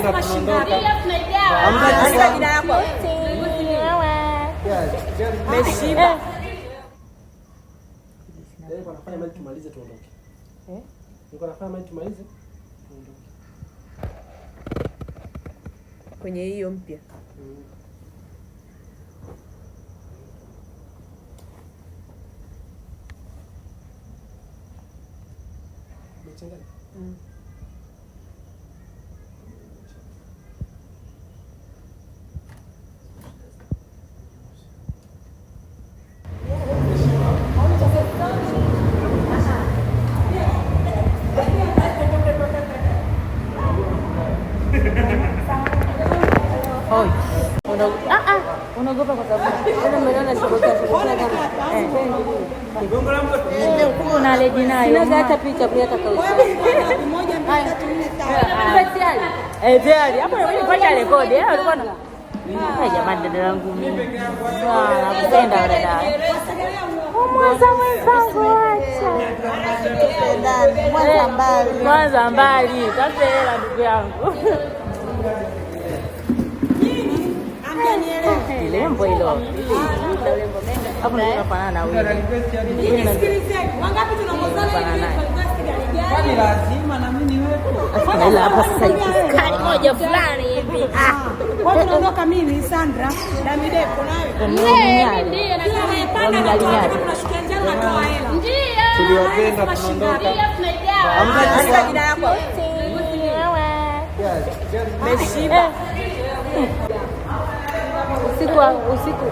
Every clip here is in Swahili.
Andika jina yako. Meshiba. Nilikuwa nafanya mali tumalize tuondoke. Nilikuwa nafanya mali tumalize tuondoke. Kwenye hiyo mpya. Umechanganya? Unaogopa kwa sababu unaona shobota kuna leji nayo sina hata picha pia atakauza mmoja tayari hapo ni fanya rekodi ulikuwa na jamani dada yangu mimi nakupenda dada Mwanza mbali sasa hela ndugu yangu lembo hilo hapo ndio tunafanana na wewe. Wangapi tunaongozana hivi? Lazima na mimi niwepo. Ila hapa sasa kali moja fulani hivi. Kwa tunaondoka mimi Sandra na Mideko nawe. Ndiye na tunashikia njia natoa hela. Ndio. Tuliwapenda tunaondoka. Andika jina yako. Meshiba. Usiku.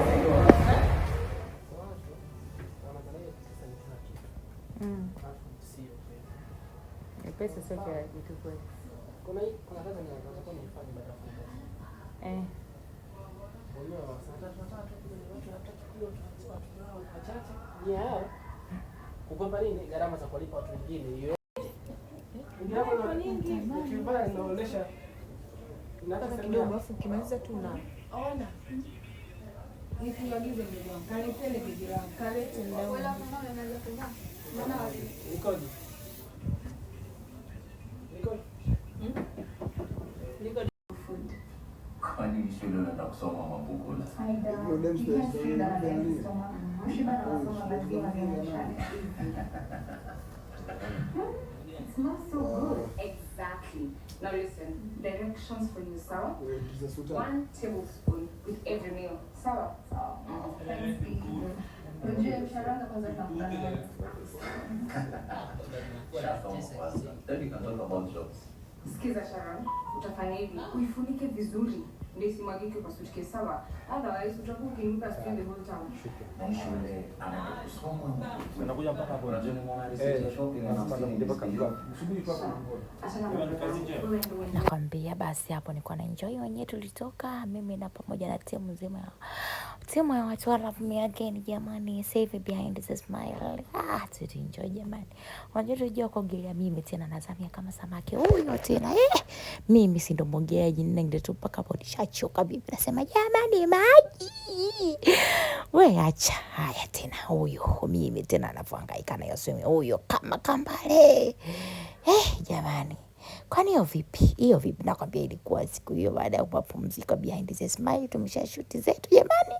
Pesa sio kwa kitu kweli. Kuna kazi ninazokuwa nifanye baada ya kufunga. Wao sasa watu kilo wachache. Ni hao. Kugopa nini gharama za kulipa watu wengine hiyo. Ndio nyingi. Ukibaya inaonesha nataka kidogo afu kimaliza tu na. Ona. Nikiagize ndio wangu. Kaletele bibi wangu. Kalete leo. Wala kama unaweza kuvaa. Maana ikoje? Kwani shule unaenda kusoma mabuku na it's not so good. Exactly. Now listen, directions for you, sawa? 1 tablespoon with every meal. Sawa? Thanks, baby. Unajua msharanga kwanza tunakula. then you can talk about jobs. Sikiza Sharon, utafanya hivi, uifunike vizuri ndio isimwagike kwa suitcase, sawa? Otherwise utakuwa ukinuka spend the whole time. Na shule anaenda kusoma. Unakuja mpaka hapo. Unajua ni mwana research shopping na msubiri tu hapo. Nakwambia basi hapo nilikuwa na enjoy wenyewe tulitoka mimi na pamoja na timu nzima ya watu wa Love Me Again jamani, save behind the smile. Tuti enjoy jamani. Unajua tujua kuogelea mimi tena nazamia kama samaki huyo tena mimi si ndo mwogeaji nende tu mpaka hapo nishachoka bibi nasema jamani maji wewe acha haya tena huyo mimi tena anafangaika na yosemi huyo kama kambale jamani. Kwani hiyo vipi nakwambia ilikuwa siku hiyo baada ya kupumzika behind the smile tumeshashoot zetu jamani.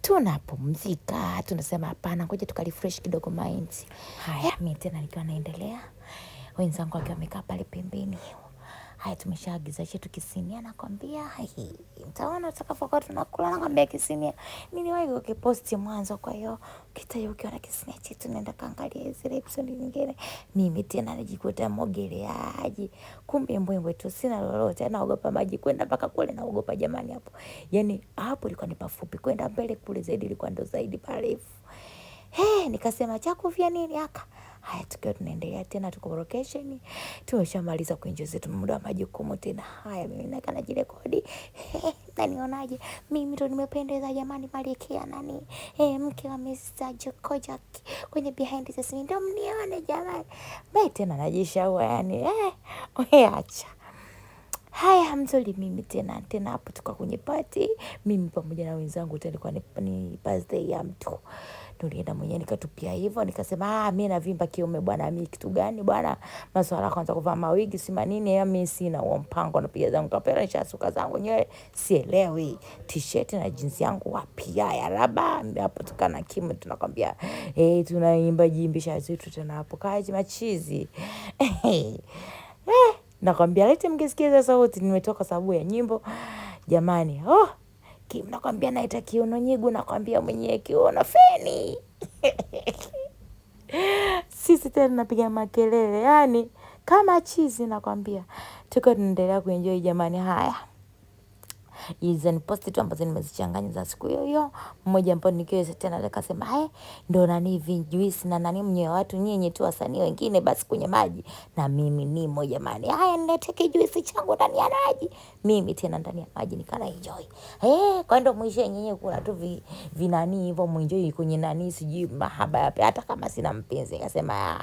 Tunapumzika tunasema hapana ngoja tukarefresh kidogo minds. Haya mimi tena nikiwa naendelea wenzangu wakiwa wamekaa pale pembeni. Haya tumeshaagiza chetu kisinia nakwambia mtaona utakapokuwa tunakula nakwambia kisinia mimi wahi ukiposti mwanzo kwa hiyo kitayo ukiwa na kisinia chetu nenda kaangalia zile episode nyingine mimi tena najikuta mogeleaji kumbe mbwembwe tu sina lolote naogopa maji kwenda mpaka kule naogopa jamani hapo yani hapo ilikuwa ni pafupi kwenda mbele kule zaidi ilikuwa ndo zaidi parefu nikasema cha kufia nini aka. Haya tukiwa tunaendelea tena tuko location. Tumeshamaliza kuenjoy zetu muda wa majukumu tena. Haya mimi nakaa najirekodi. Nanionaje? Mimi ndo nimependeza jamani Malkia nani? Mke wa Mr. Jokojak kwenye behind the scene ndo mnione jamani. Mimi tena najishaua yani acha. Haya mzuri mimi tena hapo tuko kwenye party. Mimi pamoja na wenzangu tulikuwa ni birthday ya mtu. Nilienda mwenyewe nikatupia hivyo, nikasema mimi navimba kiume bwana, mimi kitu gani bwana, masuala kwanza kuvaa mawigi si manini, ya mimi sina huo mpango, napiga zangu kapera nishasuka zangu nywele, sielewi t-shirt na jeans yangu wapi ya raba hapo. Tukana Kim tunakwambia tunaimba jimbisha zetu tena hapo kaji machizi nakwambia lete mkisikiza sauti nimetoka sababu ya nyimbo jamani. Kim nakwambia naita kiuno nyigu, nakwambia mwenyewe kiuno feni sisi tena napiga makelele yani kama chizi, nakwambia tuko tunaendelea kuenjoy jamani. Haya, hizo ni posti tu ambazo nimezichanganya za siku hiyo. Mmoja ambapo nikiwa tena akasema ndo nani hivi juice na nani mnyoe watu nyinyi tu wasanii wengine basi kwenye maji, na mimi nimo jamani. Haya, nileteke juice changu ndani ya maji, mimi tena ndani ya maji nikana enjoy. Kwa ndo mwisho nyenye kuna tu vinani hivyo muenjoy kwenye nani sijui mahaba yapi, hata kama sina mpenzi. Nikasema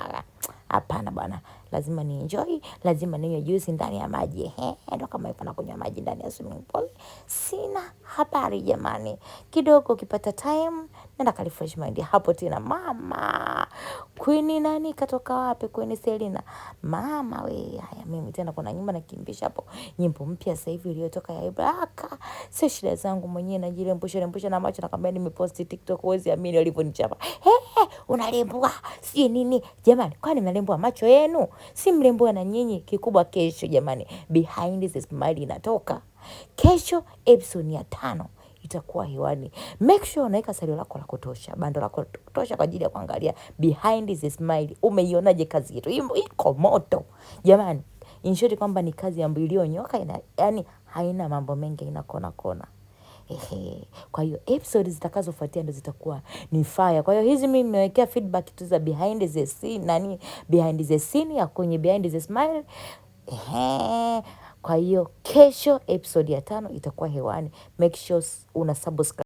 hapana bwana, lazima ni enjoy, lazima ninywe juice ndani ya maji. Ndo kama hivyo nakunywa maji ndani ya swimming pool. Sina habari jamani, kidogo kipata time nenda ka refresh mind hapo tena. Mama Queen nani katoka wapi? Queen Selina mama we. Haya, mimi tena kuna nyimbo nakimbisha hapo, nyimbo mpya sasa hivi iliyotoka ya Ibraka. Sio shida zangu mwenyewe, najirembusha na macho, nakwambia nimeposti TikTok, huwezi amini walivyonichapa. Unalembua si nini jamani, kwani mnalembua macho yenu? Si mlembua na nyinyi. Kikubwa kesho jamani, Behind the Smile inatoka kesho, episode ya 5 itakuwa hewani. Make sure unaweka salio lako la kutosha, bando lako la kutosha kwa ajili ya kuangalia Behind the Smile. Umeionaje kazi yetu? Iko moto jamani. In short kwamba ni kazi ambayo iliyonyoka, yani haina mambo mengi, ina kona. Kwa hiyo episode zitakazofuatia ndo zitakuwa ni fire. Kwa hiyo hizi mimi nimewekea feedback tu za behind the scene, behind the scene ya kwenye Behind the Smile. Kwa hiyo kesho episode ya 5 itakuwa hewani. Make sure una subscribe.